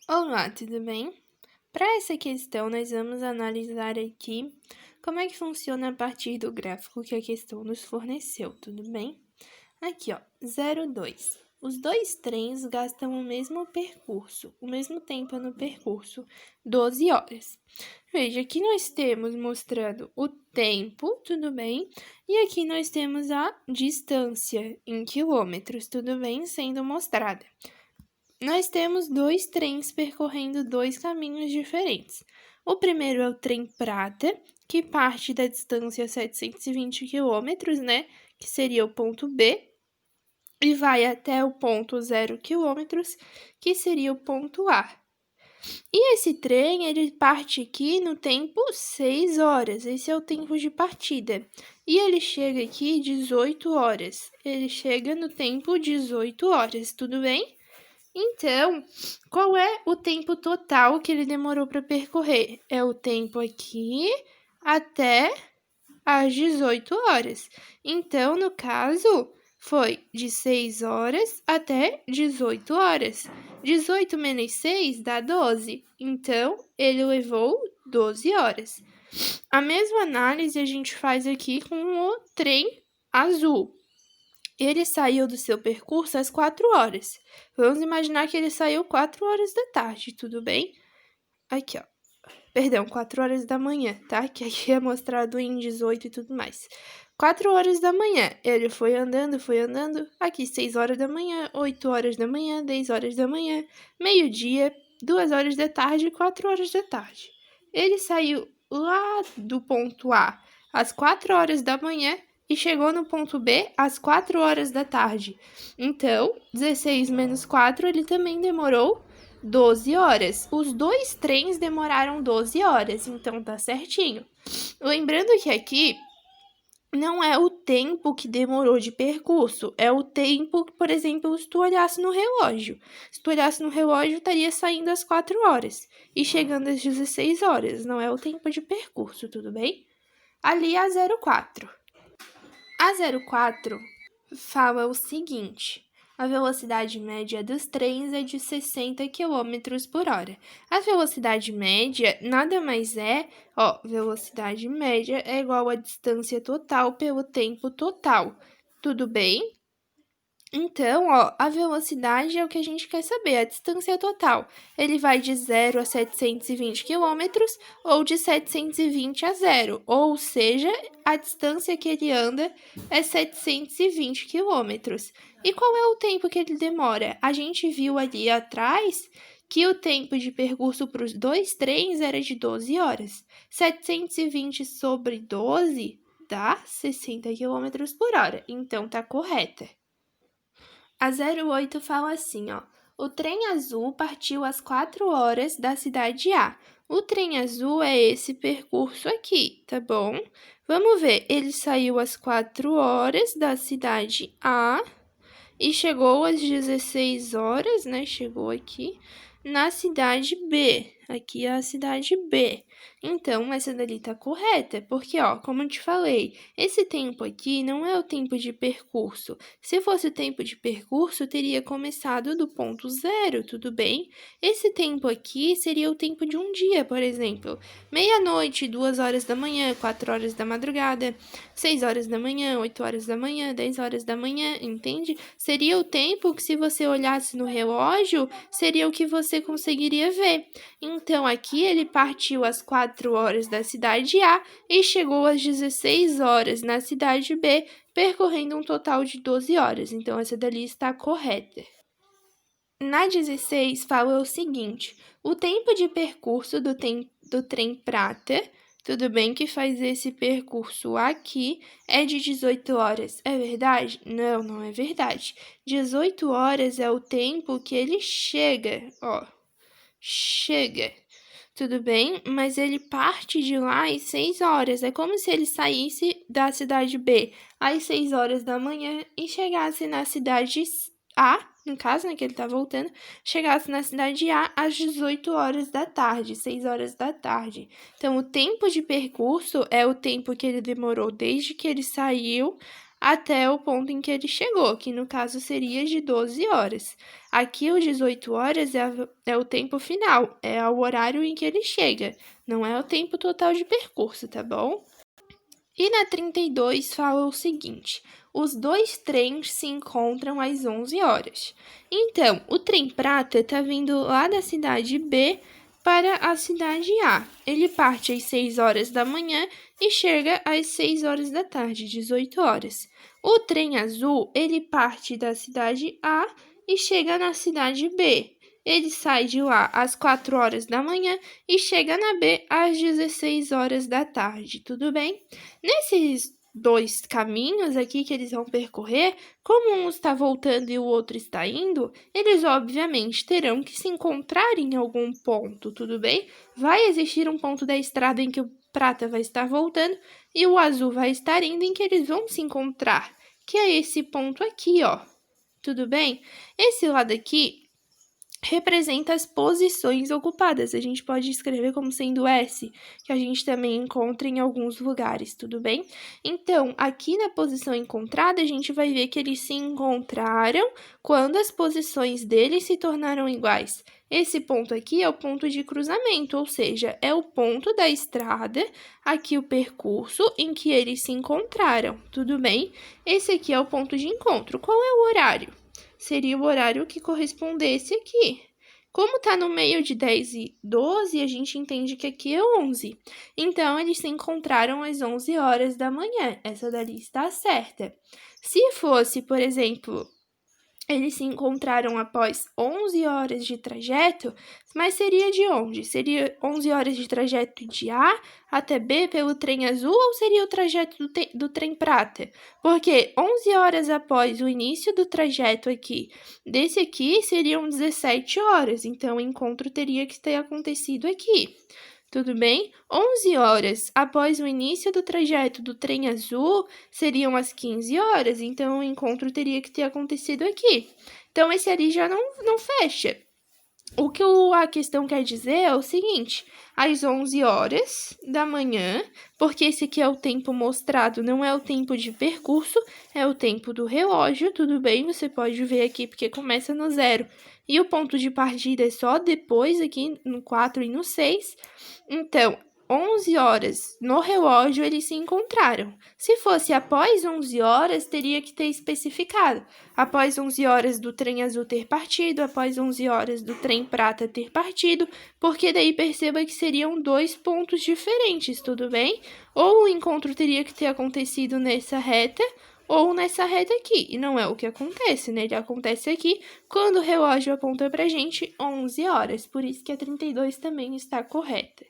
Olá, tudo bem? Para essa questão, nós vamos analisar aqui como é que funciona a partir do gráfico que a questão nos forneceu, tudo bem? Aqui, ó, 0,2. Os dois trens gastam o mesmo percurso, o mesmo tempo no percurso, 12 horas. Veja, aqui nós temos mostrando o tempo, tudo bem? E aqui nós temos a distância em quilômetros, tudo bem? Sendo mostrada. Nós temos dois trens percorrendo dois caminhos diferentes. O primeiro é o trem prata, que parte da distância 720 km, né? Que seria o ponto B, e vai até o ponto 0 km, que seria o ponto A. E esse trem, ele parte aqui no tempo 6 horas, esse é o tempo de partida. E ele chega aqui 18 horas, ele chega no tempo 18 horas, tudo bem? Então, qual é o tempo total que ele demorou para percorrer? É o tempo aqui até às 18 horas. Então, no caso, foi de 6 horas até 18 horas. 18 menos 6 dá 12. Então, ele levou 12 horas. A mesma análise a gente faz aqui com o trem azul. Ele saiu do seu percurso às 4 horas. Vamos imaginar que ele saiu 4 horas da tarde, tudo bem? Aqui, ó. Perdão, 4 horas da manhã, tá? Que aqui é mostrado em 18 e tudo mais. 4 horas da manhã. Ele foi andando. Aqui, 6 horas da manhã, 8 horas da manhã, 10 horas da manhã, meio-dia, 2 horas da tarde e 4 horas da tarde. Ele saiu lá do ponto A às 4 horas da manhã e chegou no ponto B às 4 horas da tarde. Então, 16 menos 4, ele também demorou 12 horas. Os dois trens demoraram 12 horas, então tá certinho. Lembrando que aqui não é o tempo que demorou de percurso, é o tempo, por exemplo, se tu olhasse no relógio. Se tu olhasse no relógio, estaria saindo às 4 horas e chegando às 16 horas. Não é o tempo de percurso, tudo bem? Ali a 04. A 04 fala o seguinte: a velocidade média dos trens é de 60 km por hora. A velocidade média nada mais é, velocidade média é igual à distância total pelo tempo total. Tudo bem? Então, a velocidade é o que a gente quer saber, a distância total. Ele vai de 0 a 720 km ou de 720 a 0, ou seja, a distância que ele anda é 720 km. E qual é o tempo que ele demora? A gente viu ali atrás que o tempo de percurso para os dois trens era de 12 horas. 720 sobre 12 dá 60 km por hora, então tá correta. A 08 fala assim, ó. O trem azul partiu às 4 horas da cidade A. O trem azul é esse percurso aqui, tá bom? Vamos ver, ele saiu às 4 horas da cidade A e chegou às 16 horas, né? Chegou aqui na cidade B. Aqui é a cidade B. Então, essa dali tá correta, porque, como eu te falei, esse tempo aqui não é o tempo de percurso. Se fosse o tempo de percurso, teria começado do ponto 0, tudo bem? Esse tempo aqui seria o tempo de um dia, por exemplo. Meia-noite, 2 horas da manhã, 4 horas da madrugada, 6 horas da manhã, 8 horas da manhã, 10 horas da manhã, entende? Seria o tempo que, se você olhasse no relógio, seria o que você conseguiria ver. Então, aqui ele partiu às 4 horas da cidade A e chegou às 16 horas na cidade B, percorrendo um total de 12 horas. Então, essa dali está correta. Na 16, fala o seguinte: o tempo de percurso do trem prata, tudo bem que faz esse percurso aqui, é de 18 horas. É verdade? Não, não é verdade. 18 horas é o tempo que ele chega, chega. Tudo bem, mas ele parte de lá às 6 horas. É como se ele saísse da cidade B às 6 horas da manhã e chegasse na cidade A, no caso, né, que ele tá voltando, chegasse na cidade A às 18 horas da tarde, 6 horas da tarde. Então, o tempo de percurso é o tempo que ele demorou desde que ele saiu até o ponto em que ele chegou, que no caso seria de 12 horas. Aqui, os 18 horas é o tempo final, é o horário em que ele chega, não é o tempo total de percurso, tá bom? E na 32 fala o seguinte: os dois trens se encontram às 11 horas. Então, o trem prata está vindo lá da cidade B para a cidade A. Ele parte às 6 horas da manhã e chega às 6 horas da tarde, 18 horas. O trem azul, ele parte da cidade A e chega na cidade B. Ele sai de lá às 4 horas da manhã e chega na B às 16 horas da tarde, tudo bem? Nesses dois caminhos aqui que eles vão percorrer, como um está voltando e o outro está indo, eles obviamente terão que se encontrar em algum ponto, tudo bem? Vai existir um ponto da estrada em que o prata vai estar voltando e o azul vai estar indo, em que eles vão se encontrar, que é esse ponto aqui, ó. Tudo bem? Esse lado aqui representa as posições ocupadas. A gente pode escrever como sendo S, que a gente também encontra em alguns lugares, tudo bem? Então, aqui na posição encontrada, a gente vai ver que eles se encontraram quando as posições deles se tornaram iguais. Esse ponto aqui é o ponto de cruzamento, ou seja, é o ponto da estrada, aqui o percurso em que eles se encontraram, tudo bem? Esse aqui é o ponto de encontro. Qual é o horário? Seria o horário que correspondesse aqui. Como está no meio de 10 e 12, a gente entende que aqui é 11. Então, eles se encontraram às 11 horas da manhã. Essa dali está certa. Se fosse, por exemplo, eles se encontraram após 11 horas de trajeto, mas seria de onde? Seria 11 horas de trajeto de A até B pelo trem azul ou seria o trajeto do trem prata? Porque 11 horas após o início do trajeto aqui, desse aqui seriam 17 horas, então o encontro teria que ter acontecido aqui. Tudo bem? 11 horas após o início do trajeto do trem azul seriam as 15 horas, então o encontro teria que ter acontecido aqui. Então, esse ali já não fecha. O que a questão quer dizer é o seguinte: às 11 horas da manhã, porque esse aqui é o tempo mostrado, não é o tempo de percurso, é o tempo do relógio, tudo bem? Você pode ver aqui porque começa no 0 e o ponto de partida é só depois, aqui no 4 e no 6. Então, 11 horas no relógio eles se encontraram. Se fosse após 11 horas, teria que ter especificado. Após 11 horas do trem azul ter partido, após 11 horas do trem prata ter partido, porque daí perceba que seriam dois pontos diferentes, tudo bem? Ou o encontro teria que ter acontecido nessa reta, ou nessa reta aqui. E não é o que acontece, né? Ele acontece aqui quando o relógio aponta pra gente 11 horas. Por isso que a 32 também está correta.